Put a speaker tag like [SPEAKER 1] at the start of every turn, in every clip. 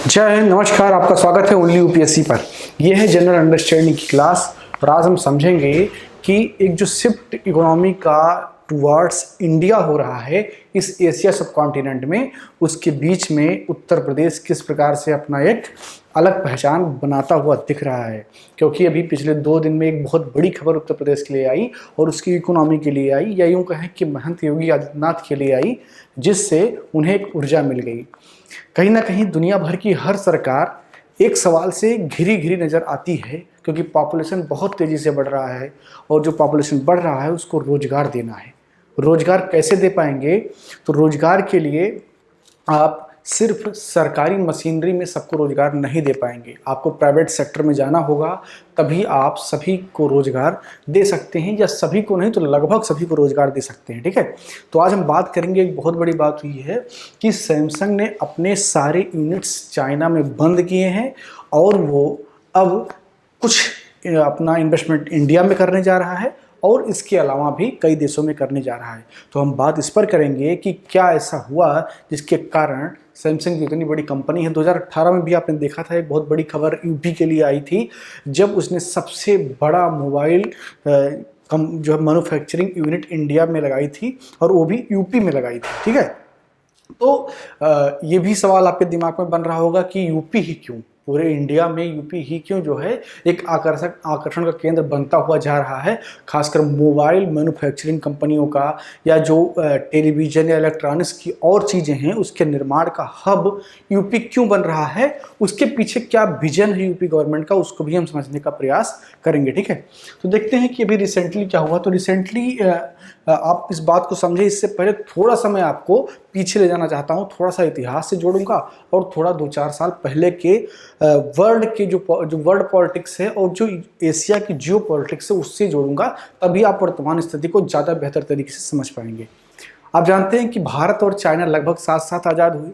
[SPEAKER 1] जय हिंद, नमस्कार। आपका स्वागत है ओनली यूपीएससी पर। यह है जनरल अंडरस्टैंडिंग की क्लास और आज हम समझेंगे कि एक जो शिफ्ट इकोनॉमी का टुवर्ड्स इंडिया हो रहा है इस एशिया सब कॉन्टिनेंट में, उसके बीच में उत्तर प्रदेश किस प्रकार से अपना एक अलग पहचान बनाता हुआ दिख रहा है। क्योंकि अभी पिछले 2 दिन में एक बहुत बड़ी खबर उत्तर प्रदेश के लिए आई और उसकी इकोनॉमी के लिए आई, या यूँ कहें कि महंत योगी आदित्यनाथ के लिए आई, जिससे उन्हें एक ऊर्जा मिल गई। कहीं ना कहीं दुनिया भर की हर सरकार एक सवाल से घिरी घिरी नज़र आती है, क्योंकि पॉपुलेशन बहुत तेज़ी से बढ़ रहा है और जो पॉपुलेशन बढ़ रहा है उसको रोज़गार देना है। रोज़गार कैसे दे पाएंगे? तो रोज़गार के लिए आप सिर्फ सरकारी मशीनरी में सबको रोज़गार नहीं दे पाएंगे, आपको प्राइवेट सेक्टर में जाना होगा, तभी आप सभी को रोज़गार दे सकते हैं, या सभी को नहीं तो लगभग सभी को रोज़गार दे सकते हैं। ठीक है, तो आज हम बात करेंगे। एक बहुत बड़ी बात हुई है कि सैमसंग ने अपने सारे यूनिट्स चाइना में बंद किए हैं और वो अब कुछ अपना इन्वेस्टमेंट इंडिया में करने जा रहा है और इसके अलावा भी कई देशों में करने जा रहा है। तो हम बात इस पर करेंगे कि क्या ऐसा हुआ जिसके कारण सैमसंग की इतनी बड़ी कंपनी है। 2018 में भी आपने देखा था, एक बहुत बड़ी खबर यूपी के लिए आई थी, जब उसने सबसे बड़ा मोबाइल जो मैन्युफैक्चरिंग यूनिट इंडिया में लगाई थी और वो भी यूपी में लगाई थी। ठीक है, तो ये भी सवाल आपके दिमाग में बन रहा होगा कि यूपी ही क्यों, पूरे इंडिया में यूपी ही क्यों जो है एक आकर्षण का केंद्र बनता हुआ जा रहा है, खासकर मोबाइल मैन्युफैक्चरिंग कंपनियों का, या जो टेलीविज़न या इलेक्ट्रॉनिक्स की और चीज़ें हैं उसके निर्माण का हब यूपी क्यों बन रहा है, उसके पीछे क्या विजन है यूपी गवर्नमेंट का, उसको भी हम समझने का प्रयास करेंगे। ठीक है, तो देखते हैं कि अभी रिसेंटली क्या हुआ। तो रिसेंटली आप इस बात को समझे, इससे पहले थोड़ा सा मैं आपको पीछे ले जाना चाहता हूँ, थोड़ा सा इतिहास से जोड़ूंगा और थोड़ा 2-4 साल पहले के वर्ल्ड के जो वर्ल्ड पॉलिटिक्स है और जो एशिया की जियो पॉलिटिक्स है उससे जोड़ूंगा, तभी आप वर्तमान स्थिति को ज़्यादा बेहतर तरीके से समझ पाएंगे। आप जानते हैं कि भारत और चाइना लगभग साथ साथ आज़ाद हुए।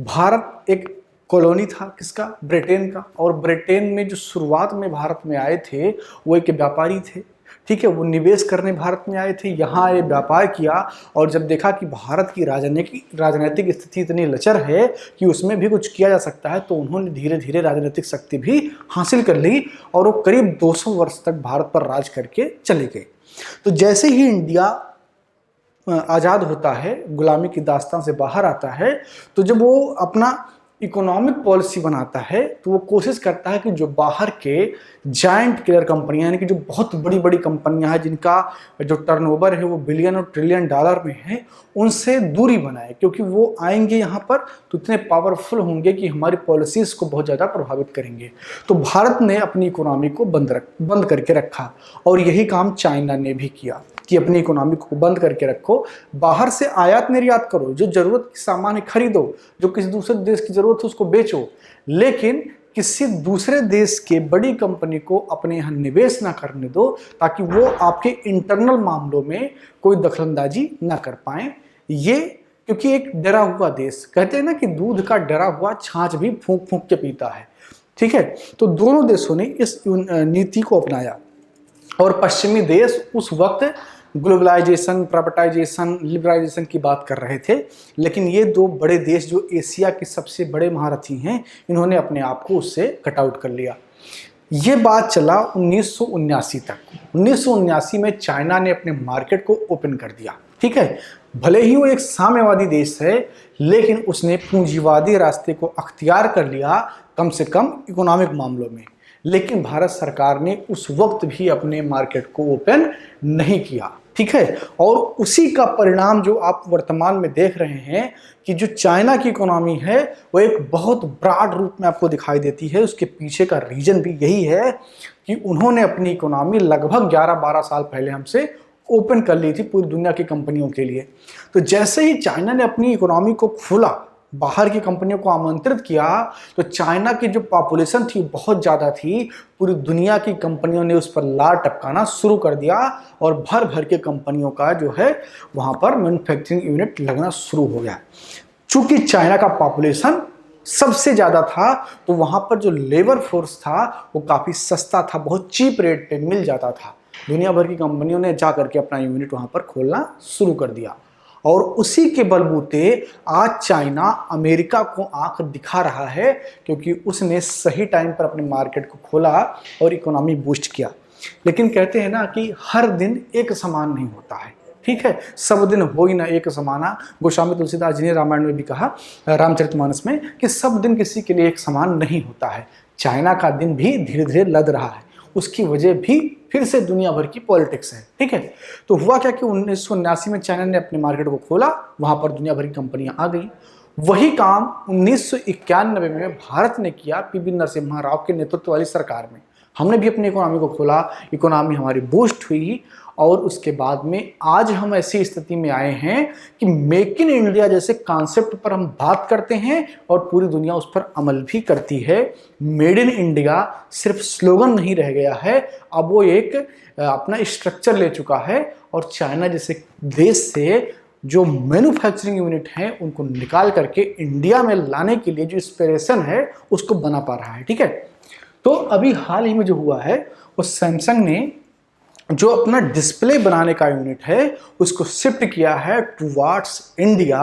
[SPEAKER 1] भारत एक कॉलोनी था किसका? ब्रिटेन का। और ब्रिटेन में जो शुरुआत में भारत में आए थे वो एक व्यापारी थे। ठीक है, वो निवेश करने भारत में आए थे, यहाँ आए, व्यापार किया, और जब देखा कि भारत की राजनीतिक स्थिति इतनी लचर है कि उसमें भी कुछ किया जा सकता है, तो उन्होंने धीरे धीरे राजनीतिक शक्ति भी हासिल कर ली और वो करीब 200 वर्ष तक भारत पर राज करके चले गए। तो जैसे ही इंडिया आज़ाद होता है, गुलामी की दास्तान से बाहर आता है, तो जब वो अपना इकोनॉमिक पॉलिसी बनाता है तो वो कोशिश करता है कि जो बाहर के जायंट किलर कंपनियां, यानी कि जो बहुत बड़ी बड़ी कंपनियां हैं जिनका जो टर्नओवर है वो बिलियन और ट्रिलियन डॉलर में है, उनसे दूरी बनाए, क्योंकि वो आएंगे यहाँ पर तो इतने पावरफुल होंगे कि हमारी पॉलिसीज को बहुत ज़्यादा प्रभावित करेंगे। तो भारत ने अपनी इकोनॉमी को बंद करके रखा और यही काम चाइना ने भी किया कि अपनी इकोनॉमी को बंद करके रखो, बाहर से आयात निर्यात करो, जो जरूरत की सामान है खरीदो, जो किसी दूसरे देश की जरूरत है उसको बेचो, लेकिन किसी दूसरे देश के बड़ी कंपनी को अपने यहाँ निवेश ना करने दो, ताकि वो आपके इंटरनल मामलों में कोई दखलंदाजी ना कर पाए। ये क्योंकि एक डरा हुआ देश, कहते हैं ना कि दूध का डरा हुआ छाछ भी फूंक फूंक के पीता है। ठीक है, तो दोनों देशों ने इस नीति को अपनाया और पश्चिमी देश उस वक्त ग्लोबलाइजेशन, प्राइवेटाइजेशन, लिबरलाइजेशन की बात कर रहे थे, लेकिन ये 2 बड़े देश जो एशिया के सबसे बड़े महारथी हैं, इन्होंने अपने आप को उससे कट आउट कर लिया। ये बात चला 1979 तक। 1979 में चाइना ने अपने मार्केट को ओपन कर दिया। ठीक है, भले ही वो एक साम्यवादी देश है, लेकिन उसने पूंजीवादी रास्ते को अख्तियार कर लिया, कम से कम इकोनॉमिक मामलों में। लेकिन भारत सरकार ने उस वक्त भी अपने मार्केट को ओपन नहीं किया। ठीक है, और उसी का परिणाम जो आप वर्तमान में देख रहे हैं कि जो चाइना की इकोनॉमी है वो एक बहुत ब्रॉड रूप में आपको दिखाई देती है। उसके पीछे का रीजन भी यही है कि उन्होंने अपनी इकोनॉमी लगभग 11-12 साल पहले हमसे ओपन कर ली थी पूरी दुनिया की कंपनियों के लिए। तो जैसे ही चाइना ने अपनी इकोनॉमी को खोला, बाहर की कंपनियों को आमंत्रित किया, तो चाइना की जो पॉपुलेशन थी बहुत ज़्यादा थी, पूरी दुनिया की कंपनियों ने उस पर लार टपकाना शुरू कर दिया और भर भर के कंपनियों का जो है वहाँ पर मैन्युफैक्चरिंग यूनिट लगना शुरू हो गया। चूँकि चाइना का पॉपुलेशन सबसे ज़्यादा था, तो वहाँ पर जो लेबर फोर्स था वो काफ़ी सस्ता था, बहुत चीप रेट पे मिल जाता था। दुनिया भर की कंपनियों ने जा करके अपना यूनिट वहाँ पर खोलना शुरू कर दिया। और उसी के बलबूते आज चाइना अमेरिका को आंख दिखा रहा है, क्योंकि उसने सही टाइम पर अपने मार्केट को खोला और इकोनॉमी बूस्ट किया। लेकिन कहते हैं ना कि हर दिन एक समान नहीं होता है, ठीक है, सब दिन हो ही ना एक समाना। गोस्वामी तुलसीदास जी ने रामायण में भी कहा, रामचरितमानस में, कि सब दिन किसी के लिए एक समान नहीं होता है। चाइना का दिन भी धीरे धीरे लद रहा है, उसकी वजह भी फिर से दुनिया भर की पॉलिटिक्स है, ठीक है। तो हुआ क्या कि 1979 में चाइना ने अपने मार्केट को खोला, वहां पर दुनिया भर की कंपनियां आ गई। वही काम 1991 में भारत ने किया, पीवी नरसिम्हा राव के नेतृत्व वाली सरकार में। हमने भी अपनी इकोनॉमी को खोला, इकोनॉमी हमारी बूस्ट हुई, और उसके बाद में आज हम ऐसी स्थिति में आए हैं कि मेक इन इंडिया जैसे कॉन्सेप्ट पर हम बात करते हैं और पूरी दुनिया उस पर अमल भी करती है। मेड इन इंडिया सिर्फ स्लोगन नहीं रह गया है, अब वो एक अपना स्ट्रक्चर ले चुका है, और चाइना जैसे देश से जो मैन्युफैक्चरिंग यूनिट हैं उनको निकाल करके इंडिया में लाने के लिए जो इंस्पिरेशन है उसको बना पा रहा है, ठीक है। तो अभी हाल ही में जो हुआ है, वो सैमसंग ने जो अपना डिस्प्ले बनाने का यूनिट है उसको शिफ्ट किया है टुवार्ड्स इंडिया,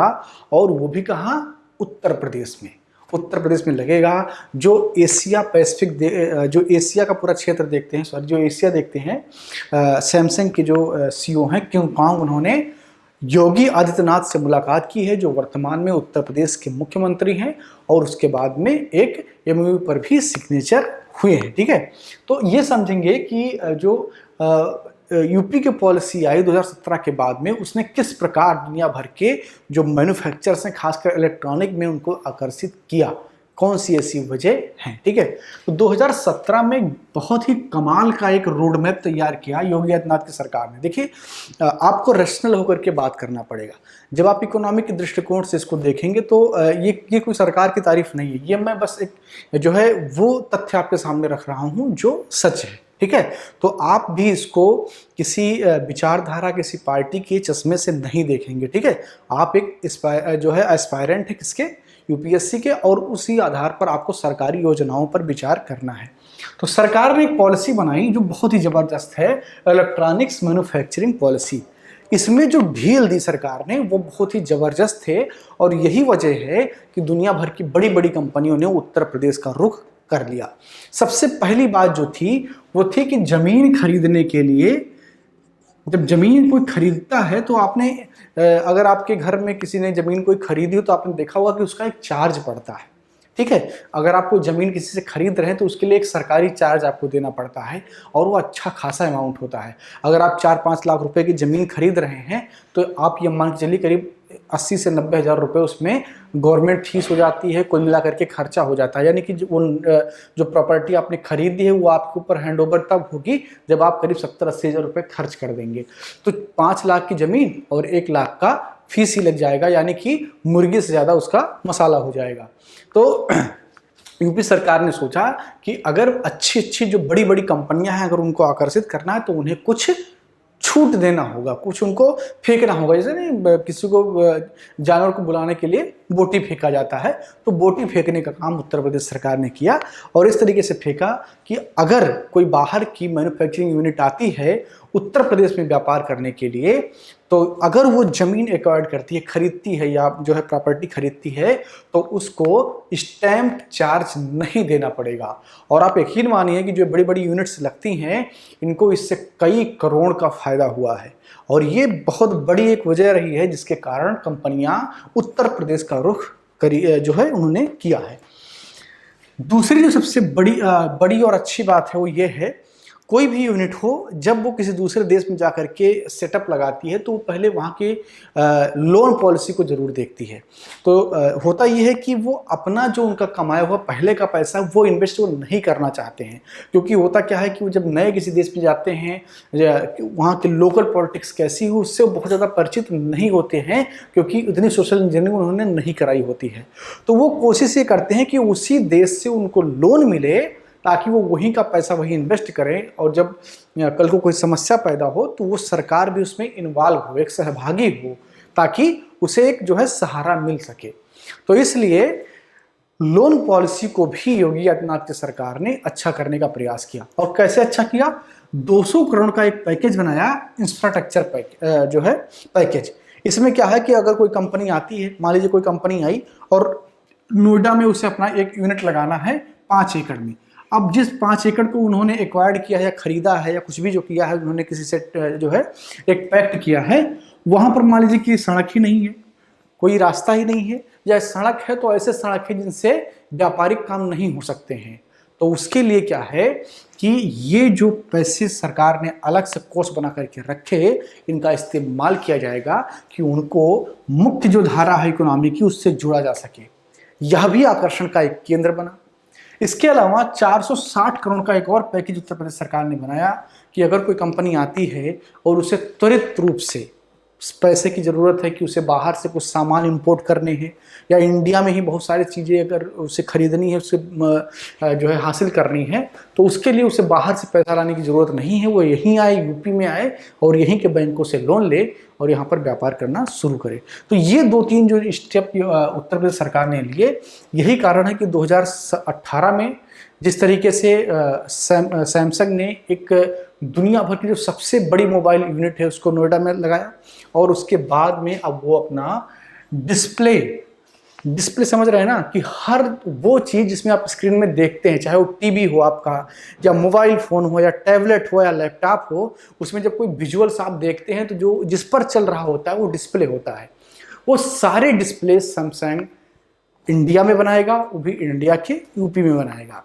[SPEAKER 1] और वो भी कहाँ, उत्तर प्रदेश में। उत्तर प्रदेश में लगेगा। जो एशिया पैसिफिक जो एशिया का पूरा क्षेत्र देखते हैं, सॉरी जो एशिया देखते हैं, सैमसंग के जो सीईओ हैं किंग कॉन्ग, उन्होंने योगी आदित्यनाथ से मुलाकात की है, जो वर्तमान में उत्तर प्रदेश के मुख्यमंत्री हैं, और उसके बाद में एक एमओयू पर भी सिग्नेचर हुए हैं, ठीक है। तो ये समझेंगे कि जो यूपी की पॉलिसी आई 2017 के बाद में, उसने किस प्रकार दुनिया भर के जो मैन्युफैक्चरर्स हैं, खासकर इलेक्ट्रॉनिक में, उनको आकर्षित किया, कौन सी ऐसी वजह हैं, ठीक है। तो 2017 में बहुत ही कमाल का एक रोड मैप तैयार किया योगी आदित्यनाथ की सरकार ने। देखिए, आपको रैशनल होकर के बात करना पड़ेगा। जब आप इकोनॉमिक के दृष्टिकोण से इसको देखेंगे तो ये कोई सरकार की तारीफ नहीं है, ये मैं बस एक जो है वो तथ्य आपके सामने रख रहा हूँ जो सच है, ठीक है। तो आप भी इसको किसी विचारधारा, किसी पार्टी के चश्मे से नहीं देखेंगे, ठीक है। आप एक जो है एस्पायरेंट है किसके, यूपीएससी के, और उसी आधार पर आपको सरकारी योजनाओं पर विचार करना है। तो सरकार ने एक पॉलिसी बनाई जो बहुत ही जबरदस्त है, इलेक्ट्रॉनिक्स मैन्युफैक्चरिंग पॉलिसी। इसमें जो ढील दी सरकार ने वो बहुत ही जबरदस्त थे, और यही वजह है कि दुनिया भर की बड़ी बड़ी कंपनियों ने उत्तर प्रदेश का रुख कर लिया। सबसे पहली बात जो थी वो थी कि जमीन खरीदने के लिए, जब जमीन कोई खरीदता है तो आपने, अगर आपके घर में किसी ने जमीन कोई खरीदी हो तो आपने देखा होगा कि उसका एक चार्ज पड़ता है, ठीक है। अगर आप कोई जमीन किसी से खरीद रहे हैं तो उसके लिए एक सरकारी चार्ज आपको देना पड़ता है, और वो अच्छा खासा अमाउंट होता है। अगर आप 4-5 लाख रुपए की जमीन खरीद रहे हैं तो आप ये मान के चलिए करीब 80 से 90 हज़ार रुपये उसमें गवर्नमेंट फीस हो जाती है, कुल मिला करके खर्चा हो जाता है। यानी कि जो प्रॉपर्टी आपने खरीदी है वो आपके ऊपर हैंडओवर तब होगी जब आप करीब 70-80 हज़ार रुपये खर्च कर देंगे। तो 5 लाख की ज़मीन और 1 लाख का फीस ही लग जाएगा, यानी कि मुर्गी से ज़्यादा उसका मसाला हो जाएगा। तो यूपी सरकार ने सोचा कि अगर अच्छी अच्छी जो बड़ी बड़ी कंपनियां हैं, अगर उनको आकर्षित करना है तो उन्हें कुछ छूट देना होगा, कुछ उनको फेंकना होगा। जैसे नहीं किसी को जानवर को बुलाने के लिए बोटी फेंका जाता है, तो बोटी फेंकने का काम उत्तर प्रदेश सरकार ने किया, और इस तरीके से फेंका कि अगर कोई बाहर की मैन्युफैक्चरिंग यूनिट आती है उत्तर प्रदेश में व्यापार करने के लिए, तो अगर वो जमीन एक्वायर्ड करती है, खरीदती है, या जो है प्रॉपर्टी खरीदती है, तो उसको स्टैम्प चार्ज नहीं देना पड़ेगा। और आप यकीन मानिए कि जो बड़ी बड़ी यूनिट्स लगती हैं, इनको इससे कई करोड़ का फायदा हुआ है, और ये बहुत बड़ी एक वजह रही है जिसके कारण कंपनियां उत्तर प्रदेश का रुख जो है उन्होंने किया है। दूसरी जो सबसे बड़ी और अच्छी बात है वो ये है, कोई भी यूनिट हो, जब वो किसी दूसरे देश में जाकर के सेटअप लगाती है तो वो पहले वहाँ के लोन पॉलिसी को ज़रूर देखती है। तो होता ये है कि वो अपना जो उनका कमाया हुआ पहले का पैसा वो इन्वेस्ट वो नहीं करना चाहते हैं, क्योंकि होता क्या है कि वो जब नए किसी देश में जाते हैं, वहाँ के लोकल पॉलिटिक्स कैसी हो उससे वो बहुत ज़्यादा परिचित नहीं होते हैं, क्योंकि उतनी सोशल इंजीनियरिंग उन्होंने नहीं कराई होती है। तो वो कोशिश ये करते हैं कि उसी देश से उनको लोन मिले, ताकि वो वहीं का पैसा वहीं इन्वेस्ट करें, और जब कल को कोई समस्या पैदा हो तो वो सरकार भी उसमें इन्वॉल्व हो, एक सहभागी हो, ताकि उसे एक जो है सहारा मिल सके। तो इसलिए लोन पॉलिसी को भी योगी आदित्यनाथ की सरकार ने अच्छा करने का प्रयास किया। और कैसे अच्छा किया, 200 करोड़ का एक पैकेज बनाया, इंफ्रास्ट्रक्चर जो है पैकेज। इसमें क्या है कि अगर कोई कंपनी आती है, मान लीजिए कोई कंपनी आई और नोएडा में उसे अपना एक यूनिट लगाना है 5 एकड़ में। अब जिस 5 एकड़ को उन्होंने एक्वायर्ड किया है या खरीदा है या कुछ भी जो किया है, उन्होंने किसी से जो है एक पैक्ट किया है, वहां पर मान लीजिए कि सड़क ही नहीं है, कोई रास्ता ही नहीं है, या सड़क है तो ऐसे सड़क है जिनसे व्यापारिक काम नहीं हो सकते हैं। तो उसके लिए क्या है कि ये जो पैसे सरकार ने अलग से कोष बना करके रखे, इनका इस्तेमाल किया जाएगा कि उनको मुख्य जो धारा है इकोनॉमी की उससे जुड़ा जा सके। यह भी आकर्षण का एक केंद्र बना। इसके अलावा 460 करोड़ का एक और पैकेज उत्तर प्रदेश सरकार ने बनाया कि अगर कोई कंपनी आती है और उसे त्वरित रूप से पैसे की ज़रूरत है कि उसे बाहर से कुछ सामान इंपोर्ट करने हैं या इंडिया में ही बहुत सारी चीज़ें अगर उसे खरीदनी है, उसे जो है हासिल करनी है, तो उसके लिए उसे बाहर से पैसा लाने की ज़रूरत नहीं है। वो यहीं आए, यूपी में आए और यहीं के बैंकों से लोन ले और यहाँ पर व्यापार करना शुरू करे। तो ये 2-3 जो स्टेप उत्तर प्रदेश सरकार ने लिए, यही कारण है कि 2018 में जिस तरीके से सैमसंग ने एक दुनिया भर की जो सबसे बड़ी मोबाइल यूनिट है उसको नोएडा में लगाया, और उसके बाद में अब वो अपना डिस्प्ले समझ रहे हैं ना, कि हर वो चीज़ जिसमें आप स्क्रीन में देखते हैं, चाहे वो टीवी हो आपका या मोबाइल फ़ोन हो या टैबलेट हो या लैपटॉप हो, उसमें जब कोई विजुअल्स आप देखते हैं तो जो जिस पर चल रहा होता है वो डिस्प्ले होता है। वो सारे डिस्प्ले सैमसंग इंडिया में बनाएगा, वो भी इंडिया के यूपी में बनाएगा।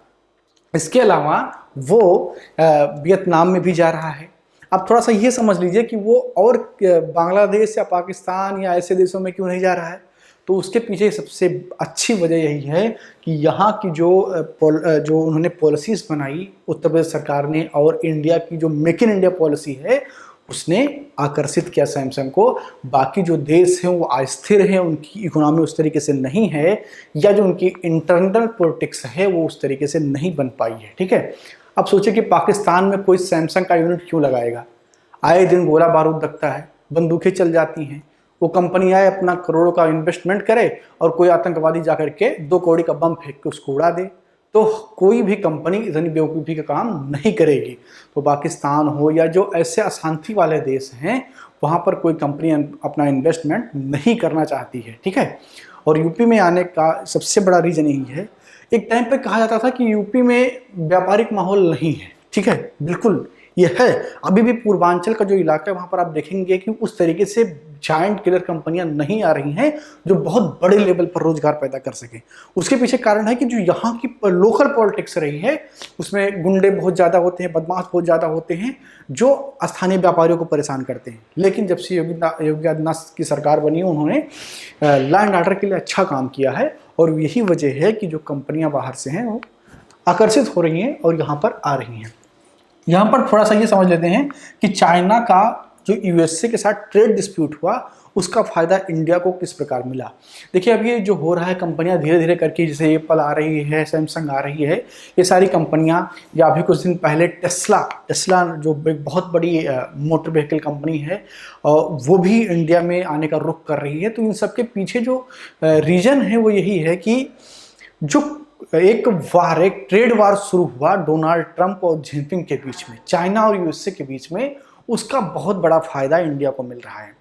[SPEAKER 1] इसके अलावा वो वियतनाम में भी जा रहा है। अब थोड़ा सा ये समझ लीजिए कि वो और बांग्लादेश या पाकिस्तान या ऐसे देशों में क्यों नहीं जा रहा है। तो उसके पीछे सबसे अच्छी वजह यही है कि यहाँ की जो उन्होंने पॉलिसीज़ बनाई उत्तर प्रदेश सरकार ने, और इंडिया की जो मेक इन इंडिया पॉलिसी है उसने आकर्षित किया सैमसंग को। बाकी जो देश हैं वो अस्थिर हैं, उनकी इकोनॉमी उस तरीके से नहीं है, या जो उनकी इंटरनल पॉलिटिक्स है वो उस तरीके से नहीं बन पाई है। ठीक है, अब सोचिए कि पाकिस्तान में कोई सैमसंग का यूनिट क्यों लगाएगा? आए दिन गोला बारूद लगता है, बंदूकें चल जाती हैं, वो कंपनी आए अपना करोड़ों का इन्वेस्टमेंट करे और कोई आतंकवादी जाकर के 2 कौड़ी का बम फेंक के उसको उड़ा दे, तो कोई भी कंपनी इतनी बेवकूफ़ी का काम नहीं करेगी। तो पाकिस्तान हो या जो ऐसे अशांति वाले देश हैं, वहाँ पर कोई कंपनी अपना इन्वेस्टमेंट नहीं करना चाहती है। ठीक है, और यूपी में आने का सबसे बड़ा रीज़न यही है। एक टाइम पे कहा जाता था कि यूपी में व्यापारिक माहौल नहीं है। ठीक है, बिल्कुल ये है। अभी भी पूर्वांचल का जो इलाका है वहाँ पर आप देखेंगे कि उस तरीके से जायंट किलर कंपनियां नहीं आ रही हैं जो बहुत बड़े लेवल पर रोजगार पैदा कर सकें। उसके पीछे कारण है कि जो यहाँ की लोकल पॉलिटिक्स रही है उसमें गुंडे बहुत ज़्यादा होते हैं, बदमाश बहुत ज़्यादा होते हैं जो स्थानीय व्यापारियों को परेशान करते हैं। लेकिन जब से योगी आदित्यनाथ की सरकार बनी, उन्होंने लॉ एंड ऑर्डर के लिए अच्छा काम किया है, और यही वजह है कि जो कंपनियाँ बाहर से हैं वो आकर्षित हो रही हैं और यहाँ पर आ रही हैं। यहाँ पर थोड़ा सा ये समझ लेते हैं कि चाइना का जो यूएसए के साथ ट्रेड डिस्प्यूट हुआ उसका फ़ायदा इंडिया को किस प्रकार मिला। देखिए, अब ये जो हो रहा है, कंपनियां धीरे धीरे करके, जैसे एप्पल आ रही है, सैमसंग आ रही है, ये सारी कंपनियां, या अभी कुछ दिन पहले टेस्ला जो एक बहुत बड़ी मोटर व्हीकल कंपनी है, वो भी इंडिया में आने का रुख कर रही है। तो इन सब के पीछे जो रीज़न है वो यही है कि जो एक ट्रेड वार शुरू हुआ डोनाल्ड ट्रंप और जिनपिंग के बीच में, चाइना और यूएसए के बीच में, उसका बहुत बड़ा फायदा इंडिया को मिल रहा है।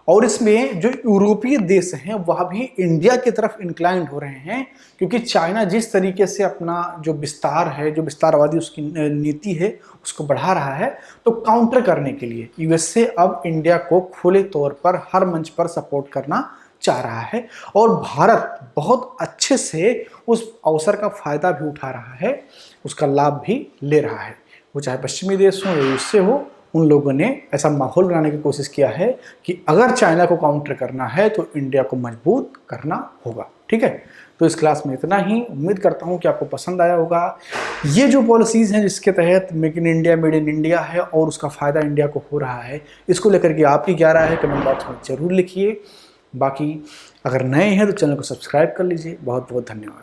[SPEAKER 1] और इसमें जो यूरोपीय देश हैं वह भी इंडिया की तरफ इंक्लाइंड हो रहे हैं, क्योंकि चाइना जिस तरीके से अपना जो विस्तार है, जो विस्तारवादी उसकी नीति है उसको बढ़ा रहा है, तो काउंटर करने के लिए यूएसए अब इंडिया को खुले तौर पर हर मंच पर सपोर्ट करना चाह रहा है, और भारत बहुत अच्छे से उस अवसर का फायदा भी उठा रहा है, उसका लाभ भी ले रहा है। वो चाहे पश्चिमी देश हो या यूएसए हो, उन लोगों ने ऐसा माहौल बनाने की कोशिश किया है कि अगर चाइना को काउंटर करना है तो इंडिया को मजबूत करना होगा। ठीक है, तो इस क्लास में इतना ही। उम्मीद करता हूँ कि आपको पसंद आया होगा। ये जो पॉलिसीज़ हैं जिसके तहत make in India, made in India है और उसका फ़ायदा इंडिया को हो रहा है, इसको लेकर के आपकी क्या राय है कमेंट बॉक्स में ज़रूर लिखिए। बाकी अगर नए हैं तो चैनल को सब्सक्राइब कर लीजिए। बहुत बहुत धन्यवाद।